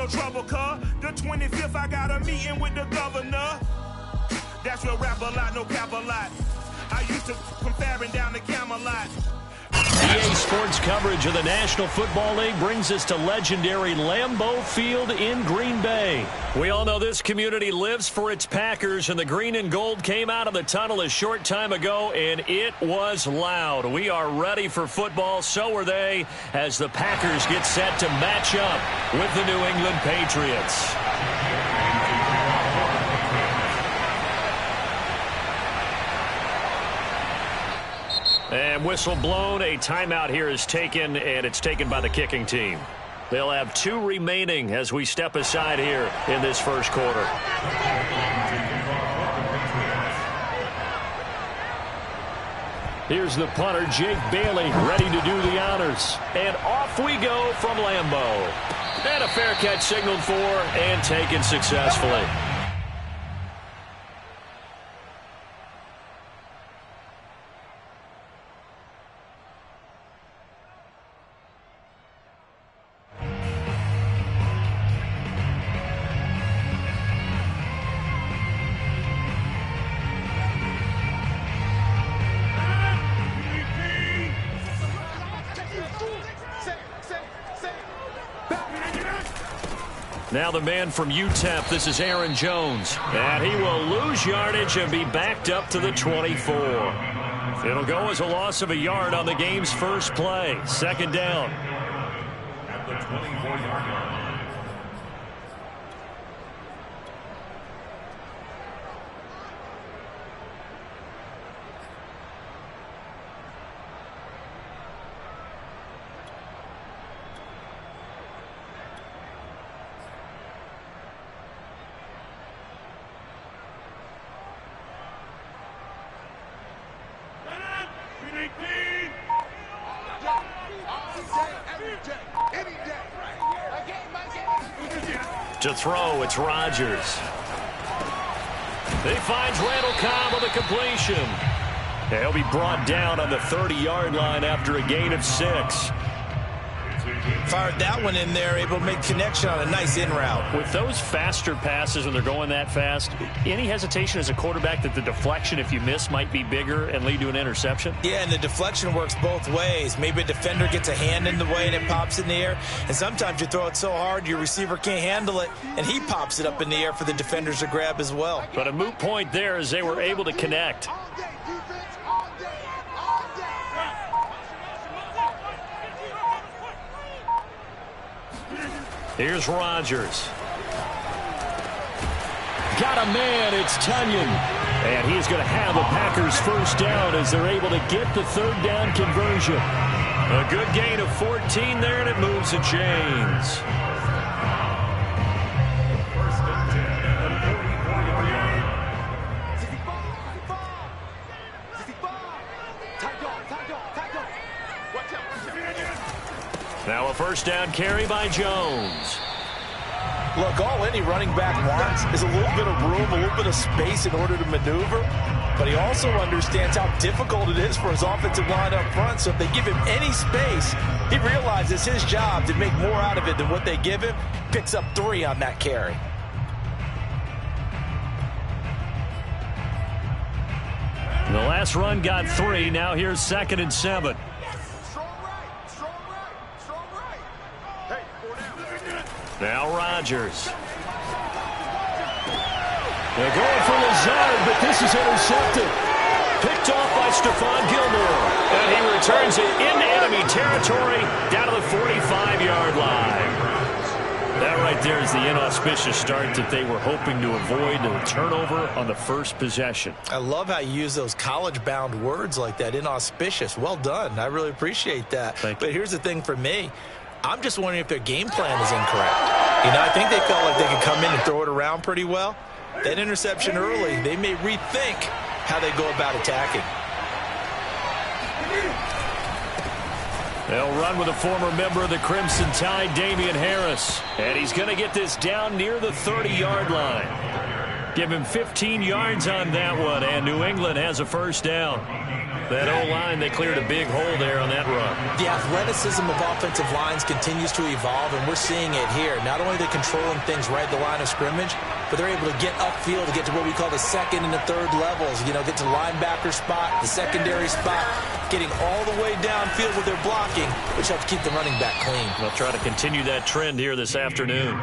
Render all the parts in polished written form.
no trouble, cuz. The 25th, I got a meeting with the governor. That's real rap a lot, no cap a lot. I used to come faring down the Camelot. EA Sports coverage of the National Football League brings us to legendary Lambeau Field in Green Bay. We all know this community lives for its Packers, and the green and gold came out of the tunnel a short time ago, and it was loud. We are ready for football, so are they, as the Packers get set to match up with the New England Patriots. And whistle blown, a timeout here is taken, and it's taken by the kicking team. They'll have 2 remaining as we step aside here in this first quarter. Here's the punter, Jake Bailey, ready to do the honors. And off we go from Lambeau. And a fair catch signaled for and taken successfully. Now the man from UTEP, this is Aaron Jones. And he will lose yardage and be backed up to the 24. It'll go as a loss of a yard on the game's first play. Second down. At the 24-yard line. To throw, it's Rodgers. He finds Randall Cobb on the completion. He'll be brought down on the 30-yard line after a gain of 6. Fired that one in there, able to make connection on a nice in route. With those faster passes when they're going that fast, any hesitation as a quarterback that the deflection, if you miss, might be bigger and lead to an interception? Yeah, and the deflection works both ways. Maybe a defender gets a hand in the way and it pops in the air. And sometimes you throw it so hard your receiver can't handle it, and he pops it up in the air for the defenders to grab as well. But a moot point there as they were able to connect. Here's Rodgers. Got a man, it's Tunyon. And he's going to have a Packers first down as they're able to get the third down conversion. A good gain of 14 there, and it moves the chains. Now a first down carry by Jones. Look, all any running back wants is a little bit of room, a little bit of space in order to maneuver. But he also understands how difficult it is for his offensive line up front. So if they give him any space, he realizes his job to make more out of it than what they give him. Picks up 3 on that carry. The last run got 3. Now here's 2nd and 7. Now Rodgers. They're going for Lazard, but this is intercepted. Picked off by Stephon Gilmore. And he returns it into enemy territory down to the 45-yard line. That right there is the inauspicious start that they were hoping to avoid, a turnover on the first possession. I love how you use those college-bound words like that, inauspicious. Well done. I really appreciate that. But here's the thing for me. I'm just wondering if their game plan is incorrect. You know, I think they felt like they could come in and throw it around pretty well. That interception early, they may rethink how they go about attacking. They'll run with a former member of the Crimson Tide, Damian Harris. And he's going to get this down near the 30-yard line. Give him 15 yards on that one, and New England has a first down. That O-line, they cleared a big hole there on that run. The athleticism of offensive lines continues to evolve, and we're seeing it here. Not only are they controlling things right at the line of scrimmage, but they're able to get upfield to get to what we call the second and the third levels. You know, get to the linebacker spot, the secondary spot, getting all the way downfield with their blocking, which helps keep the running back clean. They'll try to continue that trend here this afternoon.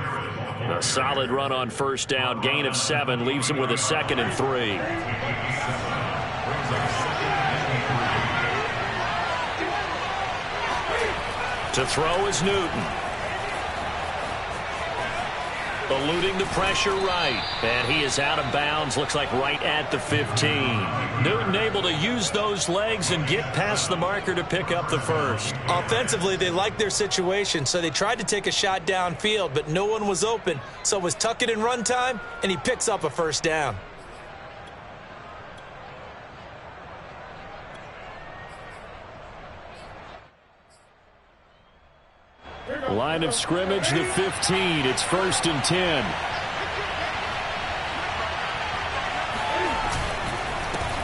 A solid run on first down. Gain of 7 leaves him with a 2nd and 3. To throw is Newton. Eluding the pressure right. And he is out of bounds. Looks like right at the 15. Newton able to use those legs and get past the marker to pick up the first. Offensively, they liked their situation, so they tried to take a shot downfield, but no one was open. So it was tuck it in run time, and he picks up a first down. Line of scrimmage, the 15. It's 1st and 10.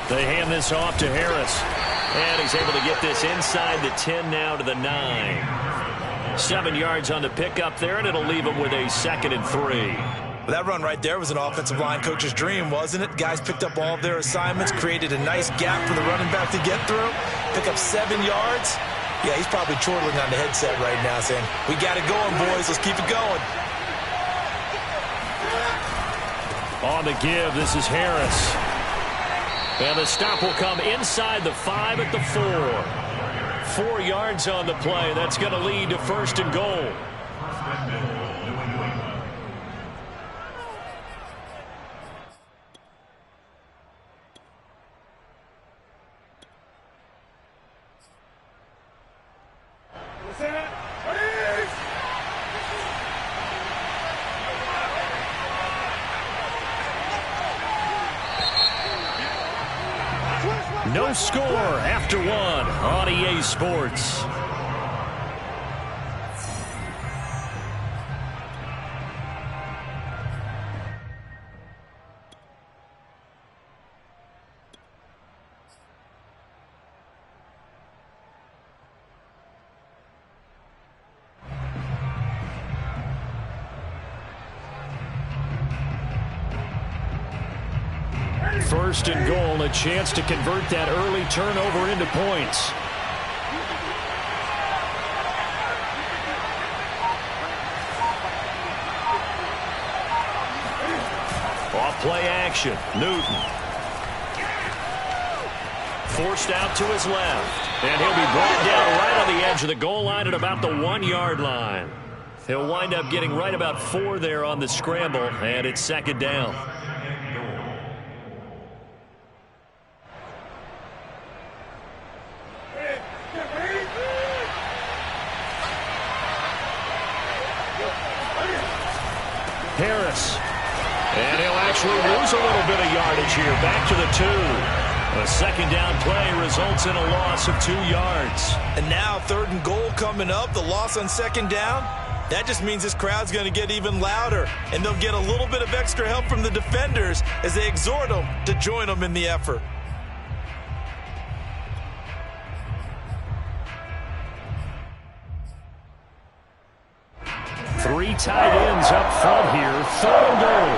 They hand this off to Harris. And he's able to get this inside the 10 now to the 9. 7 yards on the pickup there, and it'll leave him with a 2nd and 3. That run right there was an offensive line coach's dream, wasn't it? Guys picked up all of their assignments, created a nice gap for the running back to get through, pick up 7 yards. Yeah, he's probably chortling on the headset right now saying, we got it going, boys. Let's keep it going. On the give, this is Harris. And the stop will come inside the 5 at the 4. 4 yards on the play. That's going to lead to 1st and goal. No score after 1 on EA Sports. First and goal, a chance to convert that early turnover into points. Off play action, Newton. Forced out to his left. And he'll be brought down right on the edge of the goal line at about the 1-yard line. He'll wind up getting right about 4 there on the scramble, and it's 2nd down. Harris. And he'll actually lose a little bit of yardage here. Back to the 2. A 2nd down play results in a loss of 2 yards. And now 3rd and goal coming up. The loss on 2nd down. That just means this crowd's going to get even louder. And they'll get a little bit of extra help from the defenders as they exhort them to join them in the effort. Three tight ends up front here. 3rd and goal.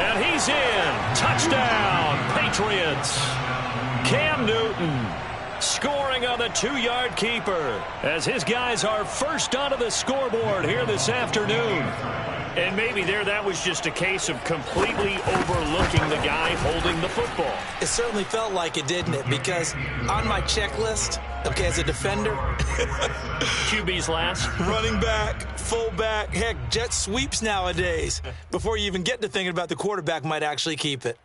And he's in. Touchdown, Patriots. Cam Newton scoring on the 2-yard keeper as his guys are first onto the scoreboard here this afternoon. And maybe that was just a case of completely overlooking the guy holding the football. It certainly felt like it, didn't it? Because on my checklist, okay, as a defender, QB's last. Running back, fullback, heck, jet sweeps nowadays. Before you even get to thinking about the quarterback might actually keep it.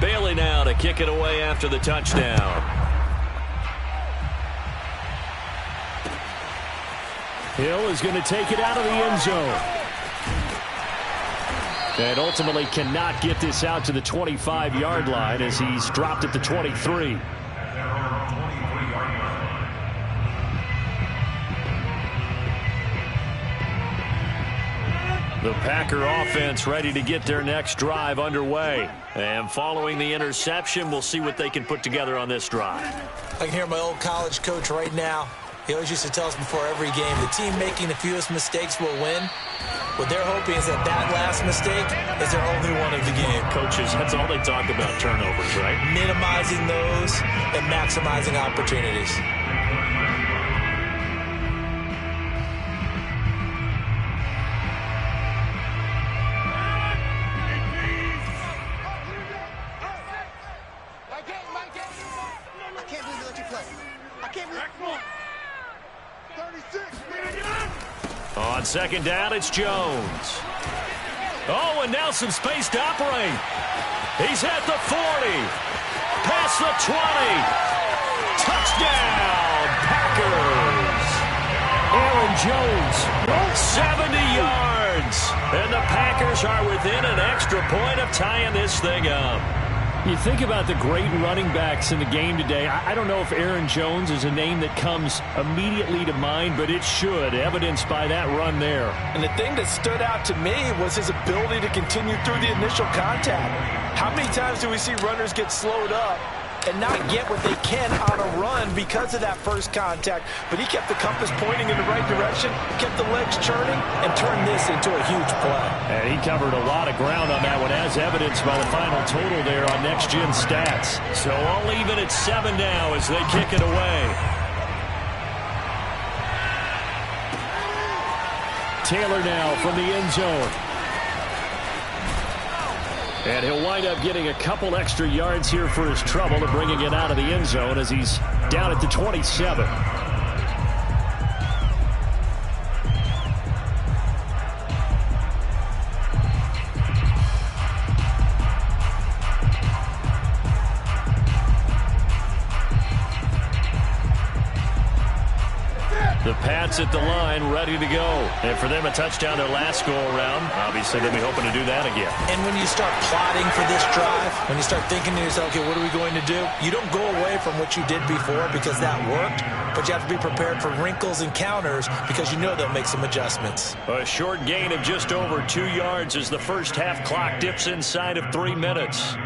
Bailey now to kick it away after the touchdown. Hill is going to take it out of the end zone. And ultimately cannot get this out to the 25-yard line as he's dropped at the 23. The Packer offense ready to get their next drive underway. And following the interception, we'll see what they can put together on this drive. I can hear my old college coach right now. He always used to tell us before every game, the team making the fewest mistakes will win. What they're hoping is that last mistake is their only one of the game. Coaches, that's all they talk about, turnovers, right? Minimizing those and maximizing opportunities. On second down, it's Jones. Oh, and now some space to operate. He's at the 40. Past the 20. Touchdown, Packers. Aaron Jones, 70 yards. And the Packers are within an extra point of tying this thing up. You think about the great running backs in the game today. I don't know if Aaron Jones is a name that comes immediately to mind, but it should, evidenced by that run there. And the thing that stood out to me was his ability to continue through the initial contact. How many times do we see runners get slowed up and not get what they can on a run because of that first contact? But he kept the compass pointing in the right direction, kept the legs churning, and turned this into a huge play. And he covered a lot of ground on that one, as evidenced by the final total there on Next Gen Stats. So all even at 7 now as they kick it away. Taylor now from the end zone. And he'll wind up getting a couple extra yards here for his trouble to bringing it out of the end zone as he's down at the 27. The Pats at the line, ready to go. And for them, a touchdown their last go-around. Obviously, they'll be hoping to do that again. And when you start plotting for this drive, when you start thinking to yourself, okay, what are we going to do? You don't go away from what you did before because that worked, but you have to be prepared for wrinkles and counters because you know they'll make some adjustments. A short gain of just over 2 yards as the first half clock dips inside of 3 minutes.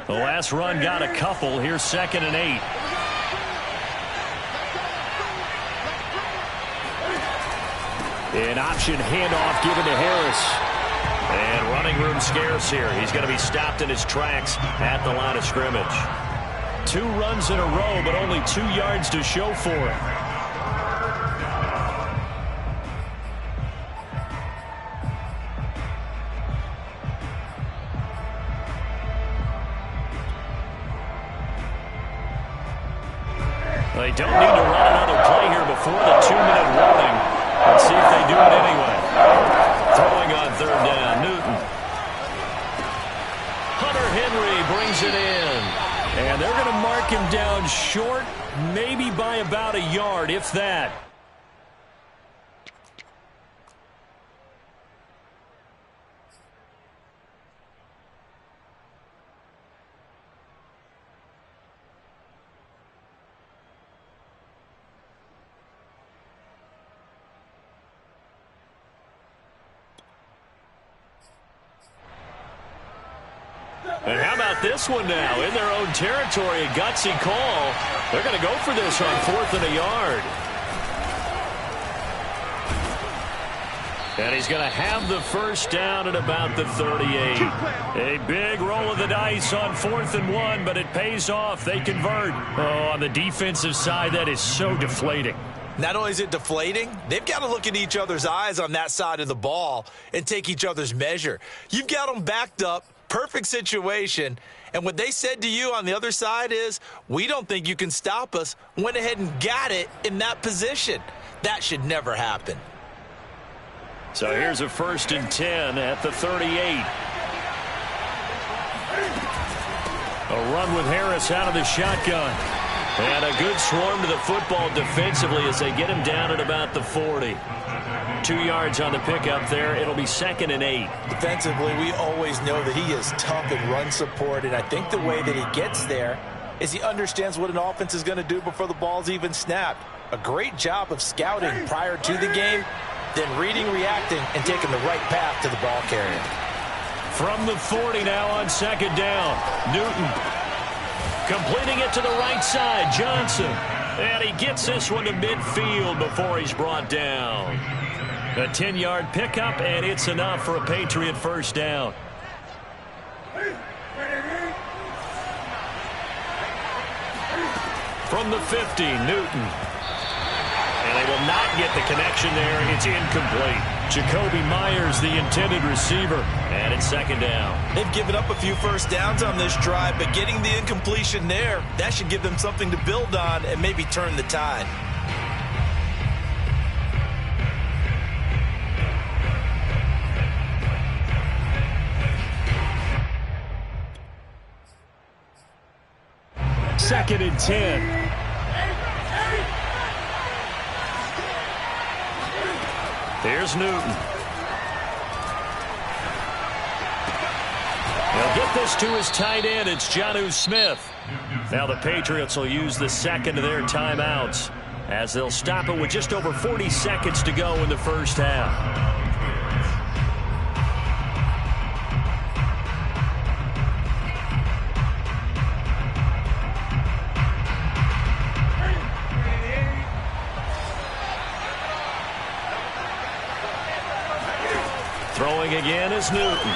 The last run got a couple. Here's 2nd and 8. An option handoff given to Harris. And running room scarce here. He's going to be stopped in his tracks at the line of scrimmage. 2 runs in a row, but only 2 yards to show for it. They don't need to run another play here before the 2-minute warning. Let's see if they do it anyway. Throwing on 3rd down, Newton. Hunter Henry brings it in. And they're going to mark him down short, maybe by about a yard, if that. And how about this one now? In their own territory, a gutsy call. They're going to go for this on 4th and a yard. And he's going to have the first down at about the 38. A big roll of the dice on 4th and 1, but it pays off. They convert. Oh, on the defensive side, that is so deflating. Not only is it deflating, they've got to look at each other's eyes on that side of the ball and take each other's measure. You've got them backed up. Perfect situation, and what they said to you on the other side is, we don't think you can stop us. Went ahead and got it in that position. That should never happen. So here's a 1st and 10 at the 38. A run with Harris out of the shotgun. And a good swarm to the football defensively as they get him down at about the 40. 2 yards on the pickup there. It'll be 2nd and 8. Defensively, we always know that he is tough in run support, and I think the way that he gets there is he understands what an offense is going to do before the ball's even snapped. A great job of scouting prior to the game, then reading, reacting, and taking the right path to the ball carrier. From the 40 now on 2nd down. Newton completing it to the right side. Johnson. And he gets this one to midfield before he's brought down. A 10-yard pickup, and it's enough for a Patriot first down. From the 50, Newton. And they will not get the connection there. It's incomplete. Jacoby Myers, the intended receiver. And it's 2nd down. They've given up a few first downs on this drive, but getting the incompletion there, that should give them something to build on and maybe turn the tide. Second and 10. Here's Newton. He'll get this to his tight end. It's Jonnu Smith. Now the Patriots will use the second of their timeouts as they'll stop it with just over 40 seconds to go in the first half. Throwing again is Newton.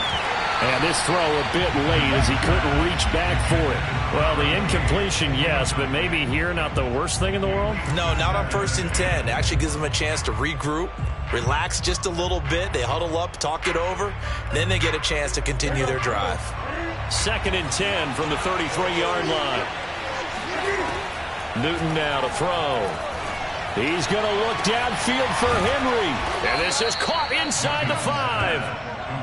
And this throw a bit late as he couldn't reach back for it. Well, the incompletion, yes, but maybe here not the worst thing in the world? No, not on 1st and 10. It actually gives them a chance to regroup, relax just a little bit. They huddle up, talk it over. Then they get a chance to continue their drive. 2nd and 10 from the 33-yard line. Newton now to throw. He's going to look downfield for Henry. And this is caught inside the 5.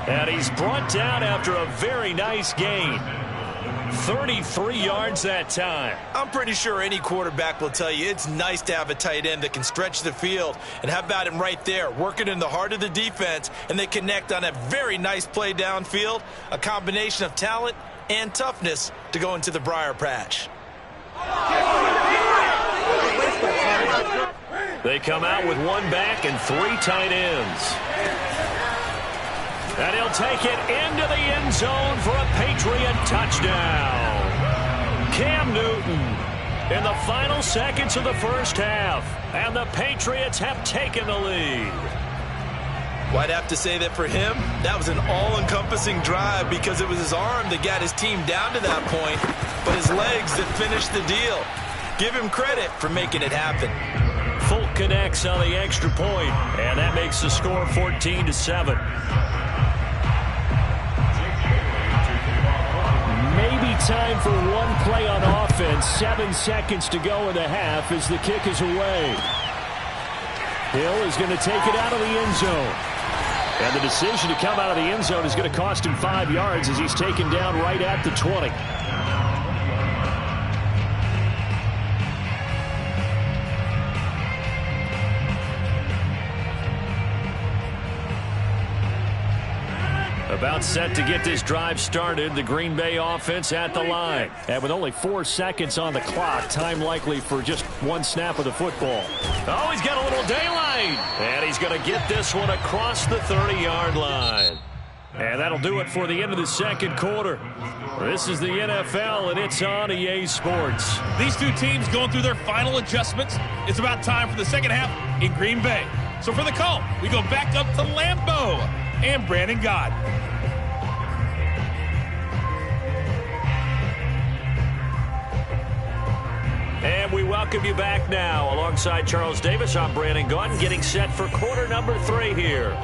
And he's brought down after a very nice gain. 33 yards that time. I'm pretty sure any quarterback will tell you it's nice to have a tight end that can stretch the field. And how about him right there, working in the heart of the defense, and they connect on a very nice play downfield, a combination of talent and toughness to go into the briar patch. They come out with 1 back and 3 tight ends. And he'll take it into the end zone for a Patriot touchdown. Cam Newton in the final seconds of the first half. And the Patriots have taken the lead. Well, I'd have to say that for him, that was an all-encompassing drive because it was his arm that got his team down to that point, but his legs that finished the deal. Give him credit for making it happen. Folk connects on the extra point, and that makes the score 14-7. Maybe time for one play on offense. 7 seconds to go in the half as the kick is away. Hill is going to take it out of the end zone. And the decision to come out of the end zone is going to cost him 5 yards as he's taken down right at the 20. About set to get this drive started. The Green Bay offense at the line. And with only 4 seconds on the clock, time likely for just 1 snap of the football. Oh, he's got a little daylight. And he's going to get this one across the 30-yard line. And that'll do it for the end of the second quarter. This is the NFL, and it's on EA Sports. These two teams going through their final adjustments. It's about time for the second half in Green Bay. So for the call, we go back up to Lambeau and Brandon Gaudin. And we welcome you back now. Alongside Charles Davis, I'm Brandon Gaudin, getting set for quarter number 3 here.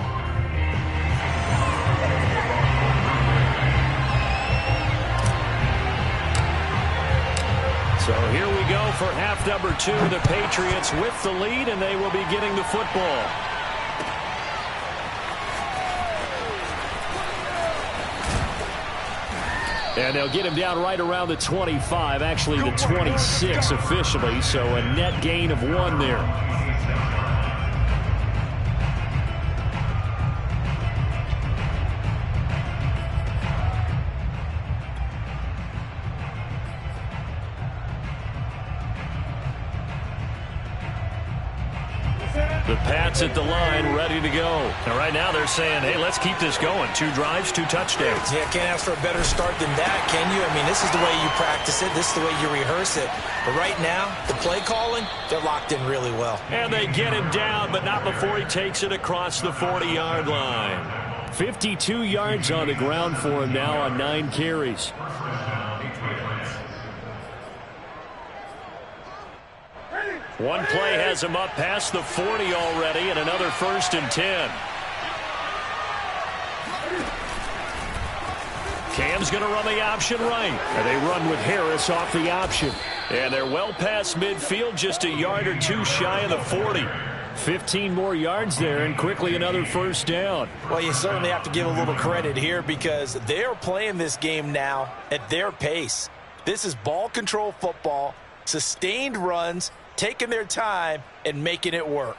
So here we go for half number 2. The Patriots with the lead, and they will be getting the football. And they'll get him down right around the 25, actually the 26 officially, so a net gain of 1 there. The Pats at the line, ready to go. And right now they're saying, hey, let's keep this going. 2 drives, 2 touchdowns. Yeah, can't ask for a better start than that, can you? I mean, this is the way you practice it. This is the way you rehearse it. But right now, the play calling, they're locked in really well. And they get him down, but not before he takes it across the 40-yard line. 52 yards on the ground for him now on 9 carries. One play has him up past the 40 already, and another 1st and 10. Cam's going to run the option right. And they run with Harris off the option. And they're well past midfield, just a yard or 2 shy of the 40. 15 more yards there, and quickly another 1st down. Well, you certainly have to give a little credit here because they are playing this game now at their pace. This is ball control football, sustained runs, taking their time and making it work.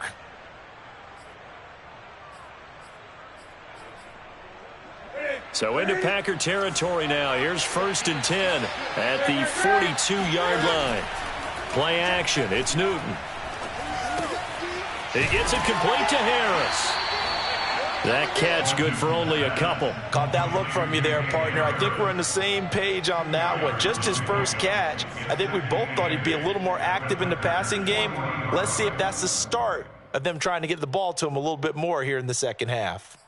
So into Packer territory now. Here's 1st and 10 at the 42-yard line. Play action. It's Newton. He gets it complete to Harris. That catch good for only a couple. Caught that look from you there, partner. I think we're on the same page on that one. Just his first catch. I think we both thought he'd be a little more active in the passing game. Let's see if that's the start of them trying to get the ball to him a little bit more here in the second half.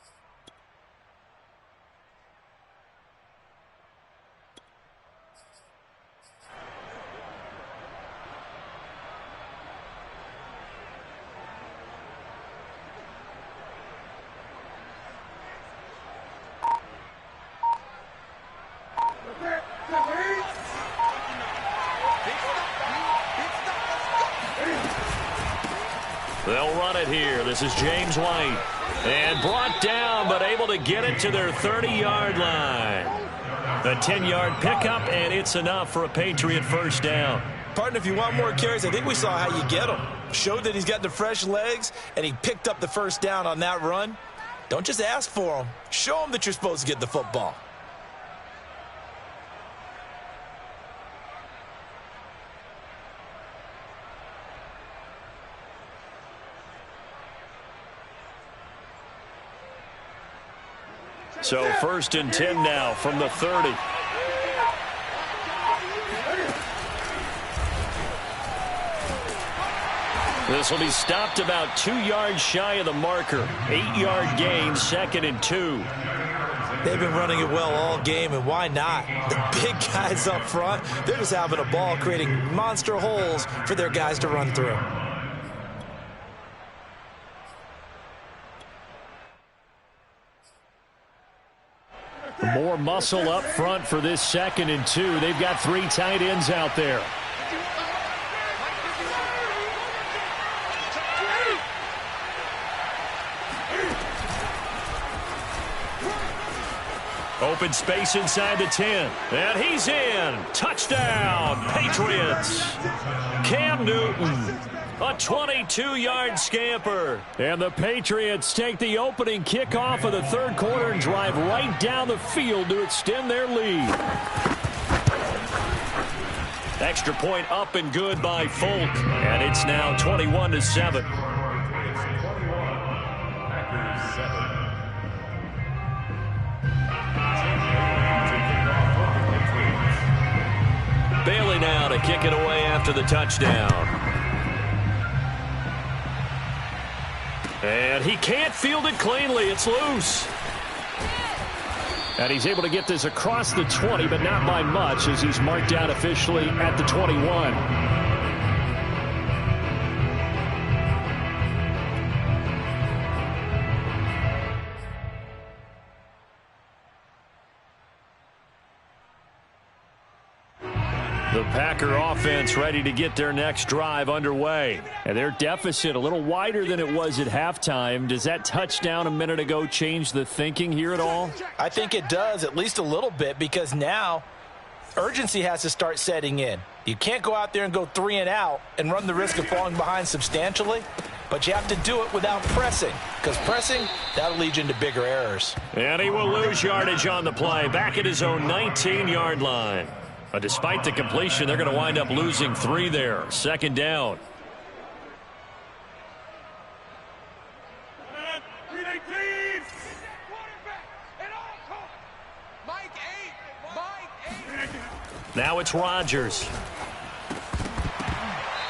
They'll run it here. This is James White. And brought down, but able to get it to their 30-yard line. A 10-yard pickup, and it's enough for a Patriot 1st down. Partner, if you want more carries, I think we saw how you get them. Showed that he's got the fresh legs, and he picked up the 1st down on that run. Don't just ask for them. Show them that you're supposed to get the football. So 1st and 10 now from the 30. This will be stopped about 2 yards shy of the marker. 8-yard gain, 2nd and 2. They've been running it well all game, and why not? The big guys up front, they're just having a ball, creating monster holes for their guys to run through. More muscle up front for this 2nd and 2. They've got 3 tight ends out there. Open space inside the 10. And he's in. Touchdown, Patriots. Cam Newton. A 22-yard scamper. And the Patriots take the opening kickoff of the 3rd quarter and drive right down the field to extend their lead. Extra point up and good by Folk. And it's now 21-7. Bailey now to kick it away after the touchdown. And he can't field it cleanly. It's loose. And he's able to get this across the 20, but not by much, as he's marked down officially at the 21. The Packer offense ready to get their next drive underway. And their deficit a little wider than it was at halftime. Does that touchdown a minute ago change the thinking here at all? I think it does, at least a little bit, because now urgency has to start setting in. You can't go out there and go 3 and out and run the risk of falling behind substantially, but you have to do it without pressing, because pressing, that'll lead you into bigger errors. And he will lose yardage on the play, back at his own 19-yard line. But despite the completion, they're going to wind up losing 3 there. Second down. Now it's Rodgers.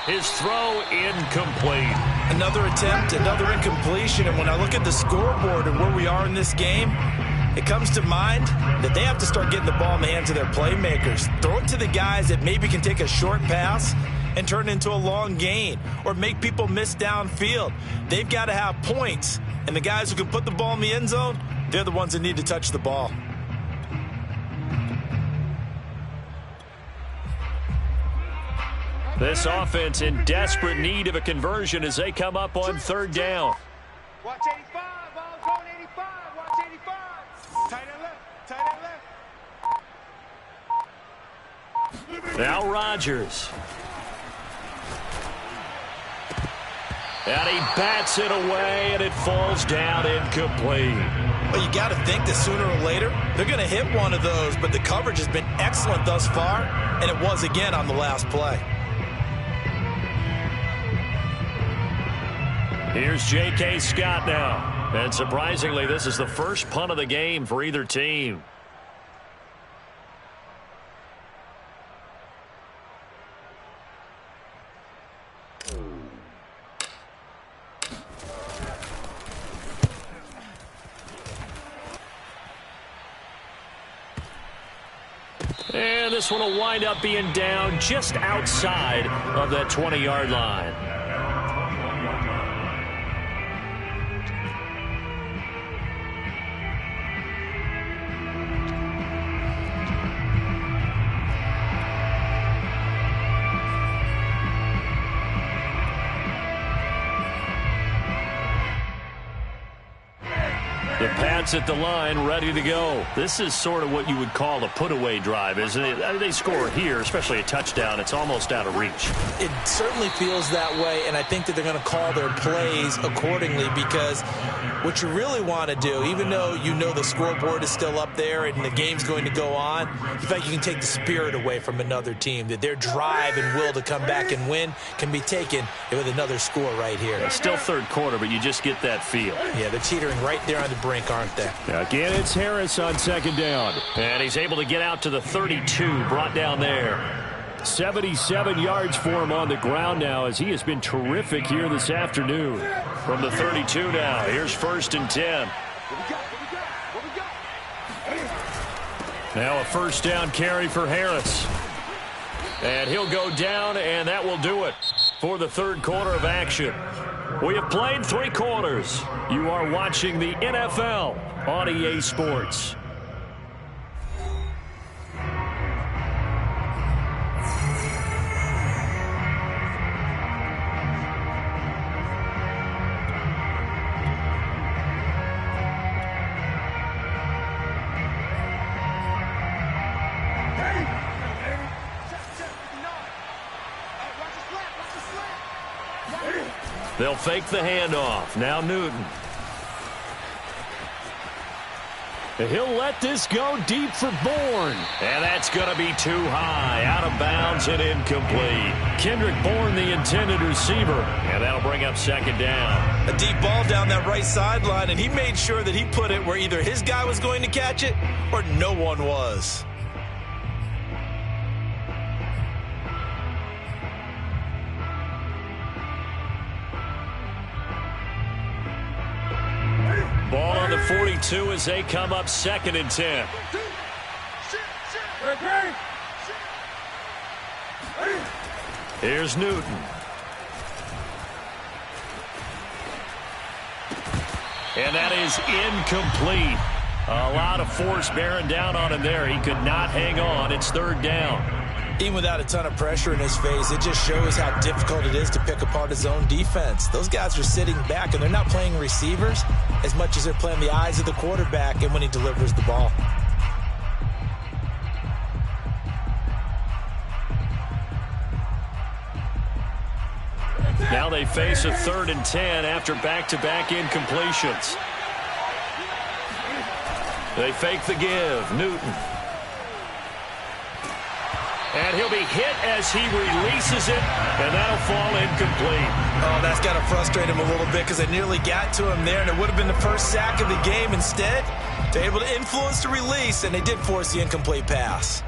His throw incomplete. Another attempt, another incompletion, and when I look at the scoreboard and where we are in this game, it comes to mind that they have to start getting the ball in the hands of their playmakers. Throw it to the guys that maybe can take a short pass and turn it into a long gain or make people miss downfield. They've got to have points, and the guys who can put the ball in the end zone, they're the ones that need to touch the ball. This offense in desperate need of a conversion as they come up on third down. Watch 85, ball's going 85, watch 85. Tight end left. Now Rodgers. And he bats it away, and it falls down incomplete. Well, you got to think that sooner or later, they're going to hit one of those, but the coverage has been excellent thus far, and it was again on the last play. Here's J.K. Scott now. And surprisingly, this is the first punt of the game for either team. And this one will wind up being down just outside of that 20-yard line. The Pats at the line, ready to go. This is sort of what you would call a put-away drive, isn't it? They score here, especially a touchdown. It's almost out of reach. It certainly feels that way, and I think that they're going to call their plays accordingly, because what you really want to do, even though you know the scoreboard is still up there and the game's going to go on, in fact, you can take the spirit away from another team, that their drive and will to come back and win can be taken with another score right here. It's still third quarter, but you just get that feel. Yeah, they're teetering right there on the brink, aren't they? Again, it's Harris on second down. And he's able to get out to the 32, brought down there. 77 yards for him on the ground now, as he has been terrific here this afternoon. From the 32 now, here's 1st and 10. Now a first down carry for Harris. And he'll go down, and that will do it for the third quarter of action. We have played 3 quarters. You are watching the NFL on EA Sports. They'll fake the handoff. Now Newton. He'll let this go deep for Bourne. And that's going to be too high. Out of bounds and incomplete. Kendrick Bourne, the intended receiver. And that'll bring up second down. A deep ball down that right sideline, and he made sure that he put it where either his guy was going to catch it or no one was. Ball on the 42 as they come up 2nd and 10. Here's Newton. And that is incomplete. A lot of force bearing down on him there. He could not hang on. It's 3rd down. Even without a ton of pressure in his face, it just shows how difficult it is to pick apart his own defense. Those guys are sitting back, and they're not playing receivers as much as they're playing the eyes of the quarterback and when he delivers the ball. Now they face a 3rd and 10 after back-to-back incompletions. They fake the give. Newton. And he'll be hit as he releases it, and that'll fall incomplete. Oh, that's got to frustrate him a little bit because they nearly got to him there, and it would have been the first sack of the game. Instead, they're able to influence the release, and they did force the incomplete pass.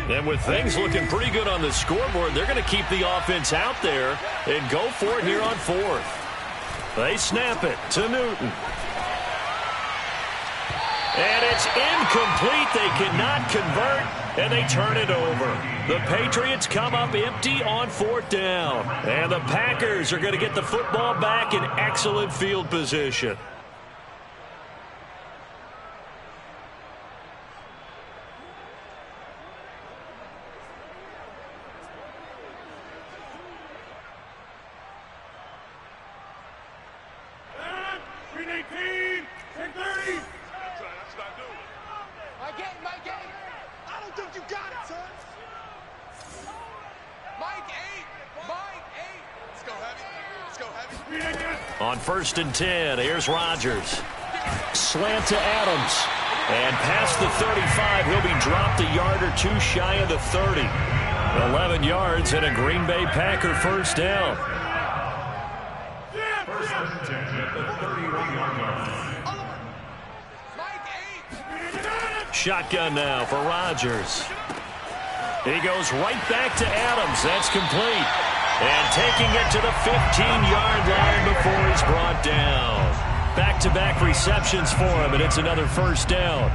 And with things looking pretty good on the scoreboard, they're going to keep the offense out there and go for it here on 4th. They snap it to Newton. And it's incomplete. They cannot convert, and they turn it over. The Patriots come up empty on 4th down. And the Packers are going to get the football back in excellent field position. On 1st and 10, here's Rodgers. Slant to Adams. And past the 35, he'll be dropped a yard or two shy of the 30. 11 yards and a Green Bay Packer 1st down. Shotgun now for Rodgers. He goes right back to Adams. That's complete. And taking it to the 15-yard line before he's brought down. Back-to-back receptions for him, and it's another 1st down.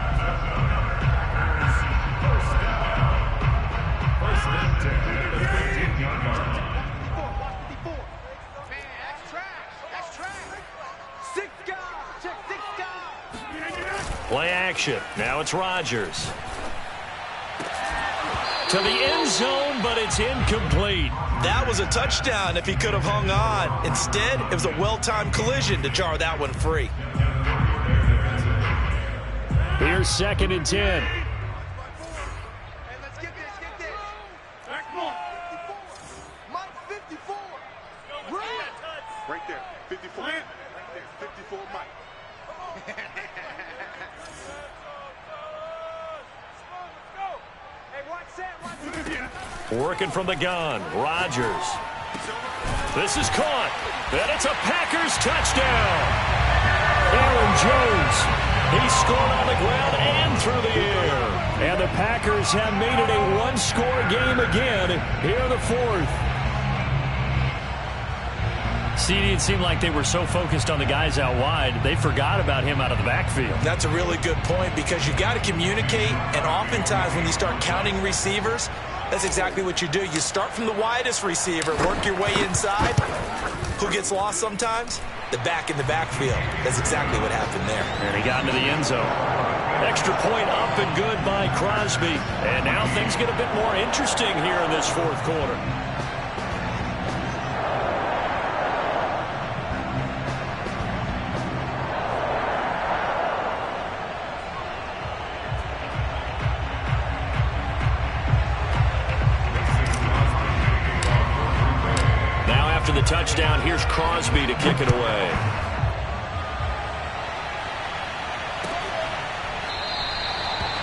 Play action. Now it's Rodgers. To the end zone, but it's incomplete. That was a touchdown if he could have hung on. Instead, it was a well-timed collision to jar that one free. Here's 2nd and 10. Hey, let's get this, get this. Mike, 54. Right there, 54. Right there, 54 Mike. Working from the gun, Rodgers. This is caught, and it's a Packers touchdown. Aaron Jones, he scored on the ground and through the air. And the Packers have made it a one-score game again here in the 4th. CD, it seemed like they were so focused on the guys out wide, they forgot about him out of the backfield. That's a really good point because you've got to communicate, and oftentimes when you start counting receivers, that's exactly what you do. You start from the widest receiver, work your way inside. Who gets lost sometimes? The back in the backfield. That's exactly what happened there. And he got into the end zone. Extra point up and good by Crosby. And now things get a bit more interesting here in this 4th quarter. The touchdown, here's Crosby to kick it away.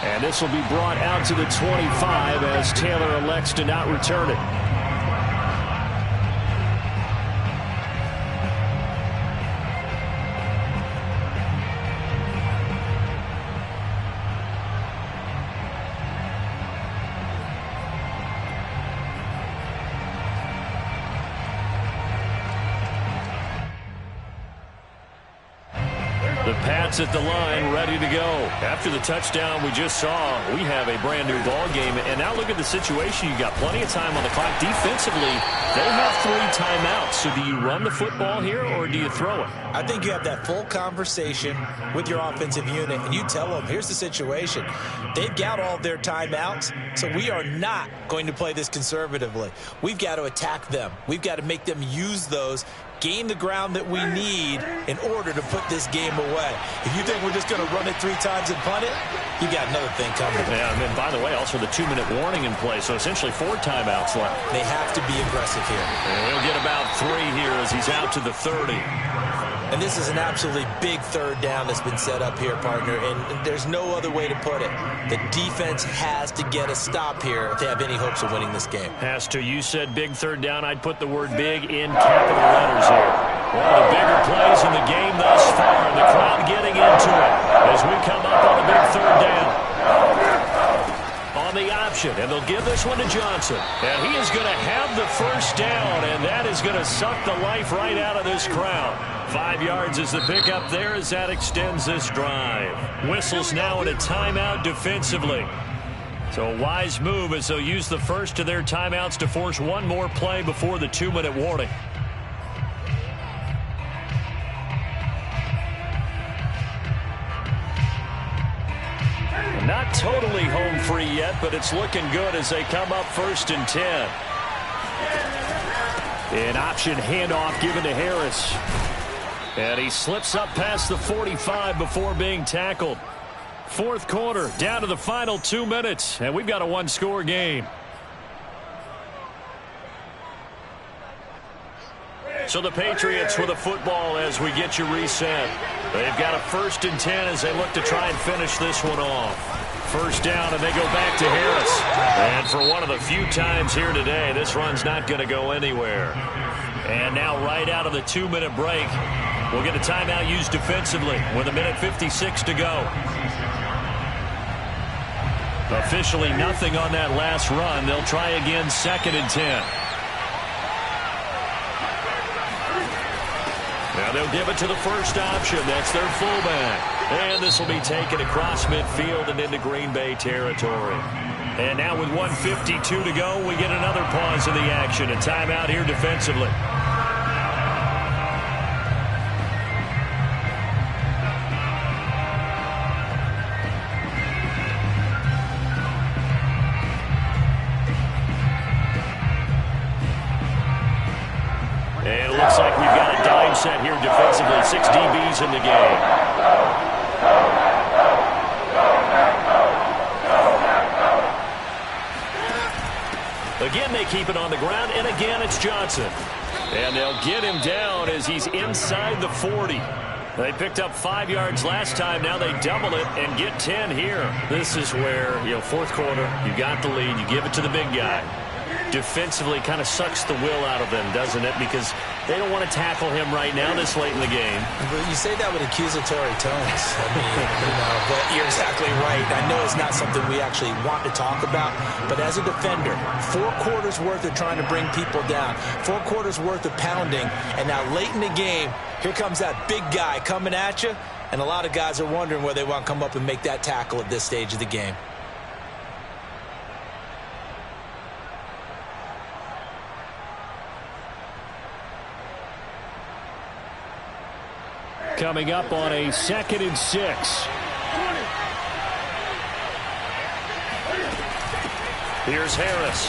And this will be brought out to the 25 as Taylor elects to not return it. The Pats at the line, ready to go. After the touchdown we just saw, we have a brand new ball game. And now look at the situation. You got plenty of time on the clock. Defensively, they have 3 timeouts. So do you run the football here or do you throw it? I think you have that full conversation with your offensive unit, and you tell them, here's the situation. They've got all of their timeouts, so we are not going to play this conservatively. We've got to attack them. We've got to make them use those gain the ground that we need in order to put this game away. If you think we're just going to run it 3 times and punt it, you got another thing coming. Yeah, and then, by the way, also the 2-minute warning in play, so essentially 4 timeouts left. They have to be aggressive here. And he'll get about 3 here as he's out to the 30. And this is an absolutely big 3rd down that's been set up here, partner, and there's no other way to put it. The defense has to get a stop here if they have any hopes of winning this game. Has to. You said big 3rd down. I'd put the word big in capital letters here. One of the bigger plays in the game thus far, and the crowd getting into it as we come up on the big 3rd down. On the option, and they'll give this one to Johnson. And he is going to have the 1st down, and that is going to suck the life right out of this crowd. 5 yards is the pickup there as that extends this drive. Whistles now in a timeout defensively. So a wise move as they'll use the first of their timeouts to force one more play before the 2-minute warning. Not totally home free yet, but it's looking good as they come up 1st and 10. An option handoff given to Harris. And he slips up past the 45 before being tackled. 4th quarter, down to the final 2 minutes, and we've got a 1-score game. So the Patriots with a football as we get you reset. They've got a 1st and 10 as they look to try and finish this one off. 1st down, and they go back to Harris. And for one of the few times here today, this run's not going to go anywhere. And now right out of the 2-minute break, we'll get a timeout used defensively with 1:56 to go. Officially nothing on that last run. They'll try again 2nd and 10. Now they'll give it to the first option. That's their fullback. And this will be taken across midfield and into Green Bay territory. And now with 1:52 to go, we get another pause in the action. A timeout here defensively. And it looks like we've got a dime set here defensively. 6 DBs in the game. Again, they keep it on the ground, and again, it's Johnson. And they'll get him down as he's inside the 40. They picked up 5 yards last time. Now they double it and get 10 here. This is where, 4th quarter, you got the lead. You give it to the big guy. Defensively kind of sucks the will out of them, doesn't it? Because they don't want to tackle him right now this late in the game. But you say that with accusatory tones. I mean, but you're exactly right. I know it's not something we actually want to talk about, but as a defender, 4 quarters worth of trying to bring people down, 4 quarters worth of pounding, and now late in the game, here comes that big guy coming at you, and a lot of guys are wondering where they want to come up and make that tackle at this stage of the game. Coming up on a 2nd and 6. Here's Harris.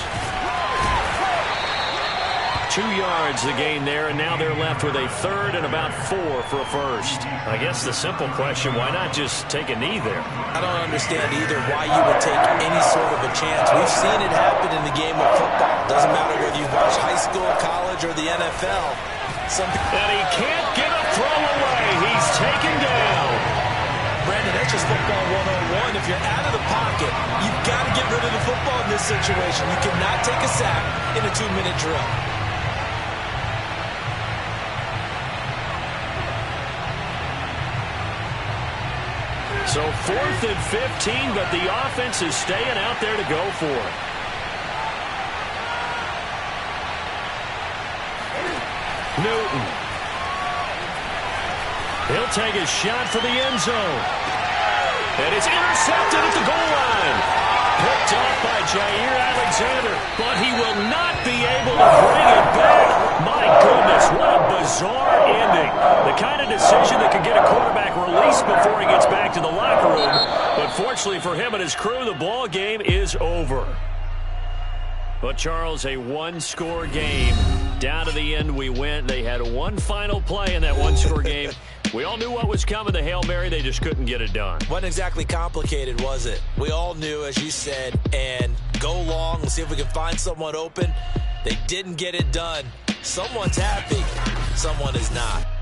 2 yards the gain there, and now they're left with a 3rd and about 4 for a first. I guess the simple question, why not just take a knee there? I don't understand either why you would take any sort of a chance. We've seen it happen in the game of football. Doesn't matter whether you watch high school, college, or the NFL. And he can't get a throw away. He's taken down. Brandon, that's just football 101. If you're out of the pocket, you've got to get rid of the football in this situation. You cannot take a sack in a 2-minute drill. So 4th and 15, but the offense is staying out there to go for it. Newton. He'll take a shot for the end zone. And it's intercepted at the goal line. Picked off by Jair Alexander, but he will not be able to bring it back. My goodness, what a bizarre ending. The kind of decision that could get a quarterback released before he gets back to the locker room. But fortunately for him and his crew, the ball game is over. Well, Charles, a one-score game. Down to the end we went. They had one final play in that one-score game. We all knew what was coming, the Hail Mary. They just couldn't get it done. Wasn't exactly complicated, was it? We all knew, as you said, and go long and see if we can find someone open. They didn't get it done. Someone's happy. Someone is not.